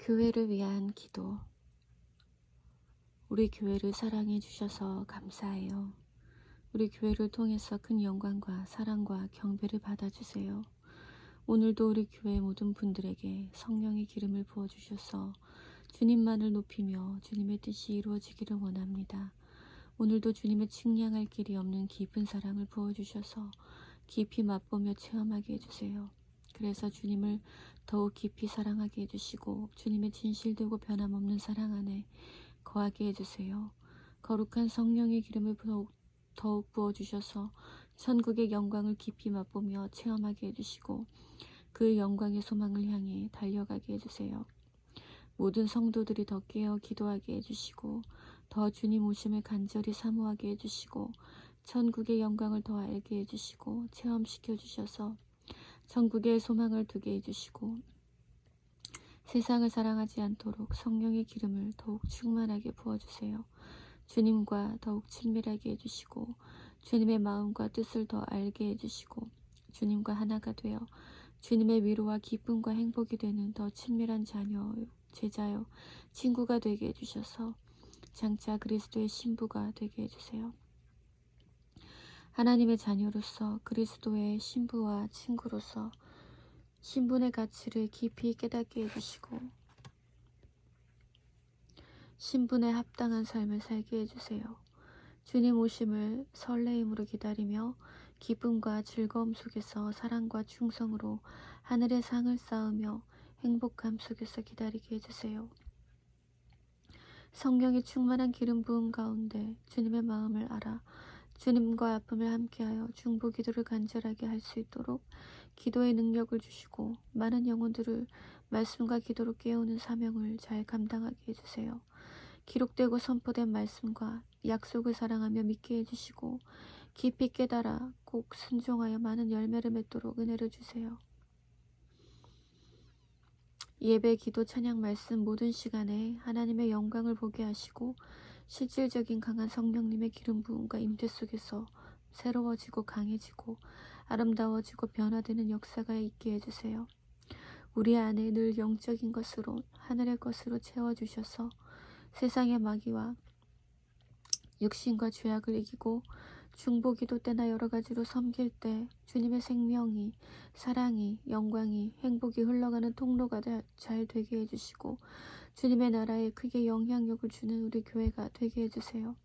교회를 위한 기도. 우리 교회를 사랑해 주셔서 감사해요. 우리 교회를 통해서 큰 영광과 사랑과 경배를 받아주세요. 오늘도 우리 교회 모든 분들에게 성령의 기름을 부어주셔서 주님만을 높이며 주님의 뜻이 이루어지기를 원합니다. 오늘도 주님의 측량할 길이 없는 깊은 사랑을 부어주셔서 깊이 맛보며 체험하게 해주세요. 그래서 주님을 더욱 깊이 사랑하게 해주시고 주님의 진실되고 변함없는 사랑 안에 거하게 해주세요. 거룩한 성령의 기름을 더욱 부어주셔서 천국의 영광을 깊이 맛보며 체험하게 해주시고 그 영광의 소망을 향해 달려가게 해주세요. 모든 성도들이 더 깨어 기도하게 해주시고 더 주님 오심을 간절히 사모하게 해주시고 천국의 영광을 더 알게 해주시고 체험시켜 주셔서 천국의 소망을 두게 해주시고 세상을 사랑하지 않도록 성령의 기름을 더욱 충만하게 부어주세요. 주님과 더욱 친밀하게 해주시고 주님의 마음과 뜻을 더 알게 해주시고 주님과 하나가 되어 주님의 위로와 기쁨과 행복이 되는 더 친밀한 자녀요, 제자요, 친구가 되게 해주셔서 장차 그리스도의 신부가 되게 해주세요. 하나님의 자녀로서 그리스도의 신부와 친구로서 신분의 가치를 깊이 깨닫게 해주시고 신분에 합당한 삶을 살게 해주세요. 주님 오심을 설레임으로 기다리며 기쁨과 즐거움 속에서 사랑과 충성으로 하늘의 상을 쌓으며 행복함 속에서 기다리게 해주세요. 성령의 충만한 기름 부음 가운데 주님의 마음을 알아 주님과 아픔을 함께하여 중보 기도를 간절하게 할 수 있도록 기도의 능력을 주시고 많은 영혼들을 말씀과 기도로 깨우는 사명을 잘 감당하게 해주세요. 기록되고 선포된 말씀과 약속을 사랑하며 믿게 해주시고 깊이 깨달아 꼭 순종하여 많은 열매를 맺도록 은혜를 주세요. 예배, 기도, 찬양, 말씀 모든 시간에 하나님의 영광을 보게 하시고 실질적인 강한 성령님의 기름 부음과 임재 속에서 새로워지고 강해지고 아름다워지고 변화되는 역사가 있게 해주세요. 우리 안에 늘 영적인 것으로 하늘의 것으로 채워주셔서 세상의 마귀와 육신과 죄악을 이기고 중보기도 때나 여러 가지로 섬길 때 주님의 생명이, 사랑이, 영광이, 행복이 흘러가는 통로가 잘 되게 해주시고 주님의 나라에 크게 영향력을 주는 우리 교회가 되게 해주세요.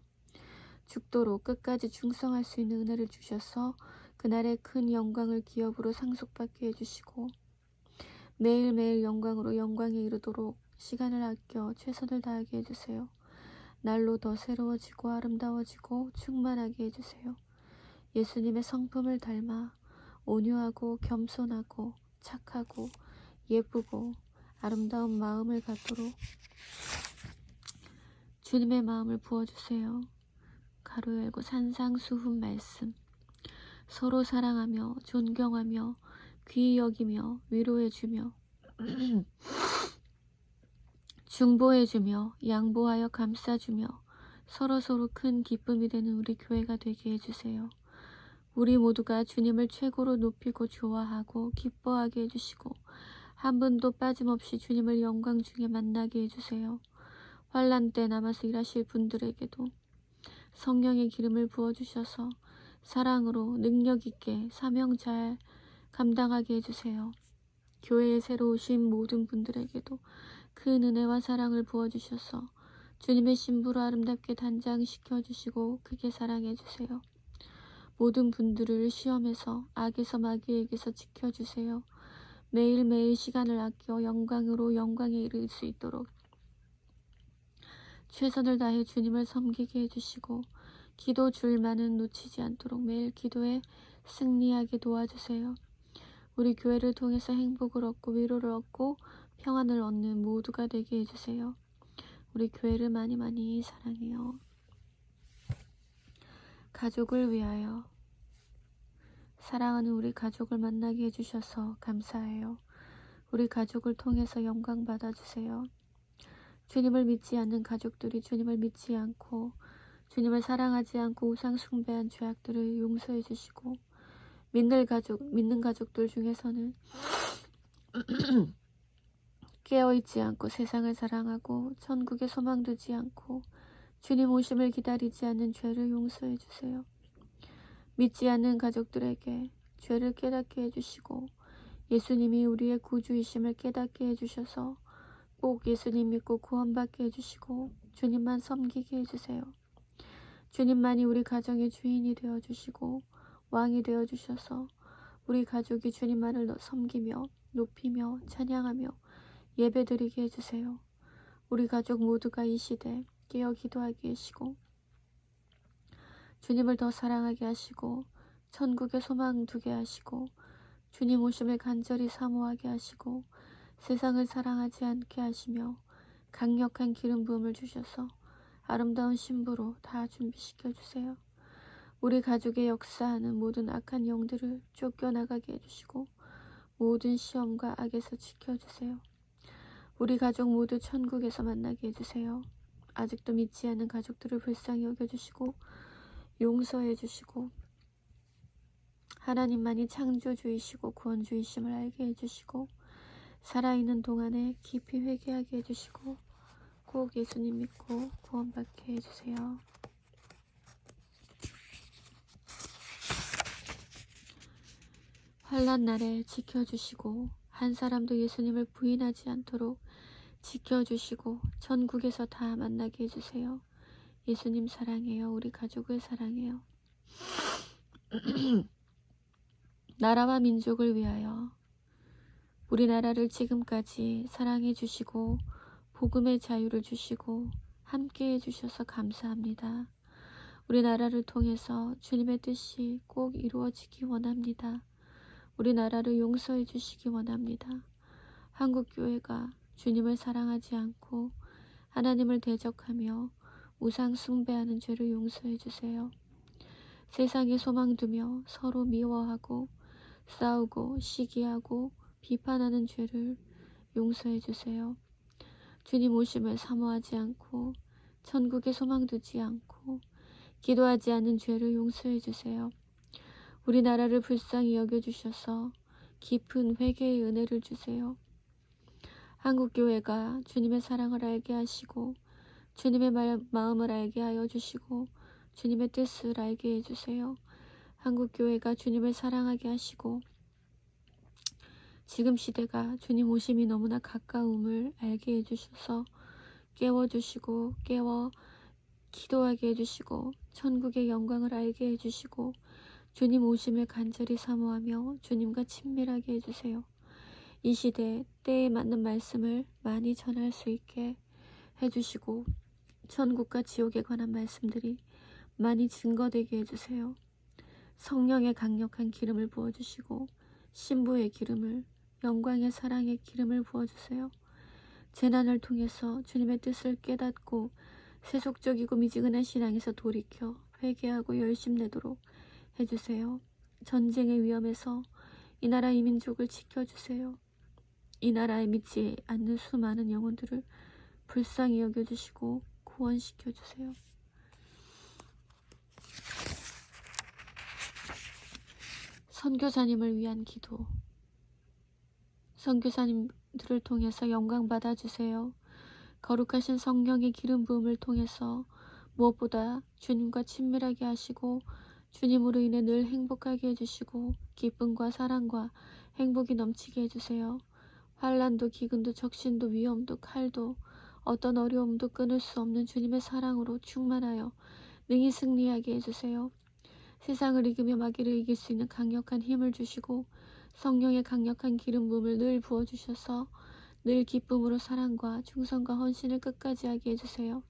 죽도록 끝까지 충성할 수 있는 은혜를 주셔서 그날의 큰 영광을 기업으로 상속받게 해주시고 매일매일 영광으로 영광에 이르도록 시간을 아껴 최선을 다하게 해주세요. 날로 더 새로워지고 아름다워지고 충만하게 해주세요. 예수님의 성품을 닮아 온유하고 겸손하고 착하고 예쁘고 아름다운 마음을 갖도록 주님의 마음을 부어주세요. 가로 열고 산상수훈 말씀. 서로 사랑하며 존경하며 귀히 여기며 위로해주며 중보해주며 양보하여 감싸주며 서로서로 큰 기쁨이 되는 우리 교회가 되게 해주세요. 우리 모두가 주님을 최고로 높이고 좋아하고 기뻐하게 해주시고 한 분도 빠짐없이 주님을 영광 중에 만나게 해주세요. 환난 때 남아서 일하실 분들에게도 성령의 기름을 부어주셔서 사랑으로 능력 있게 사명 잘 감당하게 해주세요. 교회에 새로 오신 모든 분들에게도 큰 은혜와 사랑을 부어주셔서 주님의 신부로 아름답게 단장시켜 주시고 크게 사랑해 주세요. 모든 분들을 시험에서 악에서 마귀에게서 지켜주세요. 매일매일 시간을 아껴 영광으로 영광에 이를 수 있도록 최선을 다해 주님을 섬기게 해주시고 기도 줄만은 놓치지 않도록 매일 기도에 승리하게 도와주세요. 우리 교회를 통해서 행복을 얻고 위로를 얻고 평안을 얻는 모두가 되게 해주세요. 우리 교회를 많이 많이 사랑해요. 가족을 위하여 사랑하는 우리 가족을 만나게 해주셔서 감사해요. 우리 가족을 통해서 영광 받아주세요. 주님을 믿지 않는 가족들이 주님을 믿지 않고 주님을 사랑하지 않고 우상 숭배한 죄악들을 용서해 주시고 믿는 가족들 중에서는 깨어있지 않고 세상을 사랑하고 천국에 소망 두지 않고 주님 오심을 기다리지 않는 죄를 용서해 주세요. 믿지 않는 가족들에게 죄를 깨닫게 해주시고 예수님이 우리의 구주이심을 깨닫게 해주셔서 꼭 예수님 믿고 구원받게 해주시고 주님만 섬기게 해주세요. 주님만이 우리 가정의 주인이 되어주시고 왕이 되어주셔서 우리 가족이 주님만을 섬기며 높이며 찬양하며 예배드리게 해주세요. 우리 가족 모두가 이 시대 깨어 기도하게 하시고 주님을 더 사랑하게 하시고 천국에 소망 두게 하시고 주님 오심을 간절히 사모하게 하시고 세상을 사랑하지 않게 하시며 강력한 기름 부음을 주셔서 아름다운 신부로 다 준비시켜 주세요. 우리 가족의 역사하는 모든 악한 영들을 쫓겨나가게 해주시고 모든 시험과 악에서 지켜주세요. 우리 가족 모두 천국에서 만나게 해주세요. 아직도 믿지 않는 가족들을 불쌍히 여겨주시고 용서해 주시고 하나님만이 창조주이시고 구원주이심을 알게 해주시고 살아있는 동안에 깊이 회개하게 해주시고 꼭 예수님 믿고 구원받게 해주세요. 환난 날에 지켜주시고 한 사람도 예수님을 부인하지 않도록 지켜주시고 천국에서 다 만나게 해주세요. 예수님 사랑해요. 우리 가족을 사랑해요. 나라와 민족을 위하여 우리나라를 지금까지 사랑해 주시고 복음의 자유를 주시고 함께 해주셔서 감사합니다. 우리나라를 통해서 주님의 뜻이 꼭 이루어지기 원합니다. 우리나라를 용서해 주시기 원합니다. 한국교회가 주님을 사랑하지 않고 하나님을 대적하며 우상 숭배하는 죄를 용서해 주세요. 세상에 소망 두며 서로 미워하고 싸우고 시기하고 비판하는 죄를 용서해 주세요. 주님 오심을 사모하지 않고 천국에 소망 두지 않고 기도하지 않는 죄를 용서해 주세요. 우리나라를 불쌍히 여겨주셔서 깊은 회개의 은혜를 주세요. 한국교회가 주님의 사랑을 알게 하시고 주님의 마음을 알게 하여 주시고 주님의 뜻을 알게 해주세요. 한국교회가 주님을 사랑하게 하시고 지금 시대가 주님 오심이 너무나 가까움을 알게 해주셔서 깨워주시고 깨워 기도하게 해주시고 천국의 영광을 알게 해주시고 주님 오심을 간절히 사모하며 주님과 친밀하게 해주세요. 이 시대 때에 맞는 말씀을 많이 전할 수 있게 해주시고 천국과 지옥에 관한 말씀들이 많이 증거되게 해주세요. 성령의 강력한 기름을 부어주시고 신부의 기름을 영광의 사랑의 기름을 부어주세요. 재난을 통해서 주님의 뜻을 깨닫고 세속적이고 미지근한 신앙에서 돌이켜 회개하고 열심내도록 해주세요. 전쟁의 위험에서 이 나라 이 민족을 지켜주세요. 이 나라에 믿지 않는 수많은 영혼들을 불쌍히 여겨주시고 구원시켜주세요. 선교사님을 위한 기도. 선교사님들을 통해서 영광 받아주세요. 거룩하신 성령의 기름 부음을 통해서 무엇보다 주님과 친밀하게 하시고 주님으로 인해 늘 행복하게 해주시고 기쁨과 사랑과 행복이 넘치게 해주세요. 환난도 기근도 적신도 위험도 칼도 어떤 어려움도 끊을 수 없는 주님의 사랑으로 충만하여 능히 승리하게 해주세요. 세상을 이기며 마귀를 이길 수 있는 강력한 힘을 주시고 성령의 강력한 기름 부음을 늘 부어주셔서 늘 기쁨으로 사랑과 충성과 헌신을 끝까지 하게 해주세요.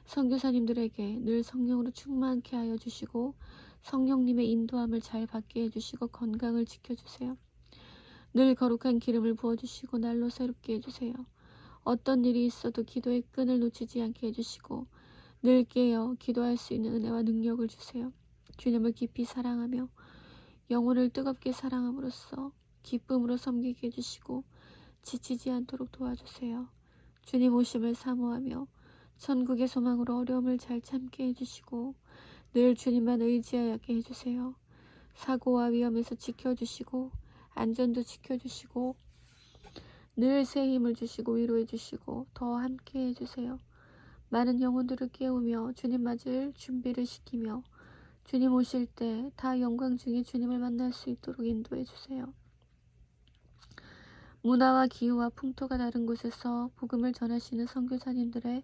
선교사님들에게 늘 성령으로 충만케 하여 주시고 성령님의 인도함을 잘 받게 해주시고 건강을 지켜주세요. 늘 거룩한 기름을 부어주시고 날로 새롭게 해주세요. 어떤 일이 있어도 기도의 끈을 놓치지 않게 해주시고 늘 깨어 기도할 수 있는 은혜와 능력을 주세요. 주님을 깊이 사랑하며 영혼을 뜨겁게 사랑함으로써 기쁨으로 섬기게 해주시고 지치지 않도록 도와주세요. 주님 오심을 사모하며 천국의 소망으로 어려움을 잘 참게 해주시고 늘 주님만 의지하게 해주세요. 사고와 위험에서 지켜주시고 안전도 지켜주시고 늘 새 힘을 주시고 위로해 주시고 더 함께 해주세요. 많은 영혼들을 깨우며 주님 맞을 준비를 시키며 주님 오실 때 다 영광 중에 주님을 만날 수 있도록 인도해 주세요. 문화와 기후와 풍토가 다른 곳에서 복음을 전하시는 선교사님들의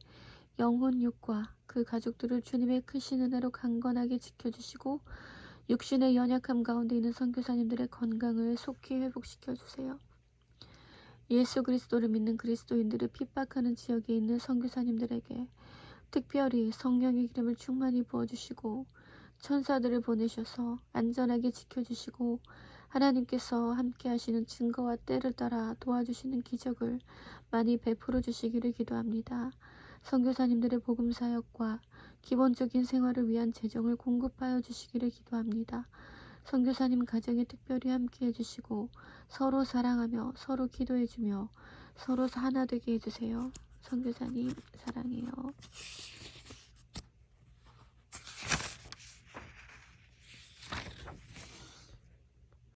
영혼 육과 그 가족들을 주님의 크신 은혜로 강건하게 지켜주시고 육신의 연약함 가운데 있는 선교사님들의 건강을 속히 회복시켜 주세요. 예수 그리스도를 믿는 그리스도인들을 핍박하는 지역에 있는 선교사님들에게 특별히 성령의 기름을 충만히 부어주시고 천사들을 보내셔서 안전하게 지켜주시고 하나님께서 함께 하시는 증거와 때를 따라 도와주시는 기적을 많이 베풀어 주시기를 기도합니다. 선교사님들의 복음 사역과 기본적인 생활을 위한 재정을 공급하여 주시기를 기도합니다. 선교사님 가정에 특별히 함께 해주시고 서로 사랑하며 서로 기도해주며 서로 하나 되게 해주세요. 선교사님 사랑해요.